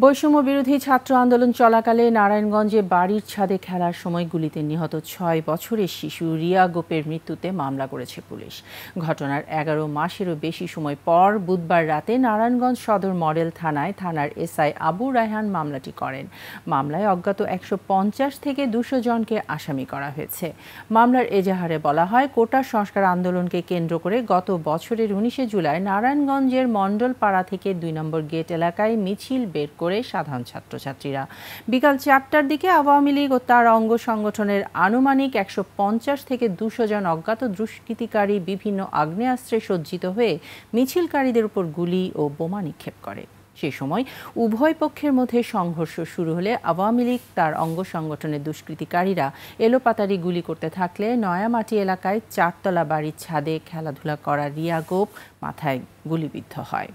বৈষম্য বিরোধী ছাত্র আন্দোলন চলাকালে নারায়ণগঞ্জে বাড়ির ছাদে খেলার সময় গুলিতে নিহত ৬ বছরের শিশু রিয়া গোপের মৃত্যুতে মামলা করেছে পুলিশ। ঘটনার ১১ মাসেরও বেশি সময় পর বুধবার রাতে নারায়ণগঞ্জ সদর মডেল থানার এসআই আবু রায়হান মামলাটি করেন। মামলায় অজ্ঞাত ১৫০ থেকে ২০০ জনকে আসামি করা হয়েছে। মামলার এজাহারে বলা হয়, কোটা সংস্কার আন্দোলনকে কেন্দ্র করে গত বছরের ১৯শে জুলাই নারায়ণগঞ্জের মণ্ডলপাড়া থেকে ২ নম্বর গেট এলাকায় মিছিল বের করে সাধারণ ছাত্রছাত্রীরা বিকাল ৪টার দিকে আওয়ামী লীগ ও তার অঙ্গ সংগঠনের আনুমানিক ১৫০ থেকে ২০০ জন অজ্ঞাত দুষ্কৃতিকারী বিভিন্ন আগ্নেয়াস্ত্রে সজ্জিত হয়ে মিছিলকারীদের উপর গুলি ও বোমা নিক্ষেপ করে। সেই সময় উভয় পক্ষের মধ্যে সংঘর্ষ শুরু হলে আওয়ামী লীগ তার অঙ্গ সংগঠনের দুষ্কৃতিকারীরা এলোপাতাড়ি গুলি করতে থাকলে নয়ামাটি এলাকায় ৪তলা বাড়ির ছাদে খেলাধুলা করা রিয়া গোপ মাথায় গুলিবিদ্ধ হয়।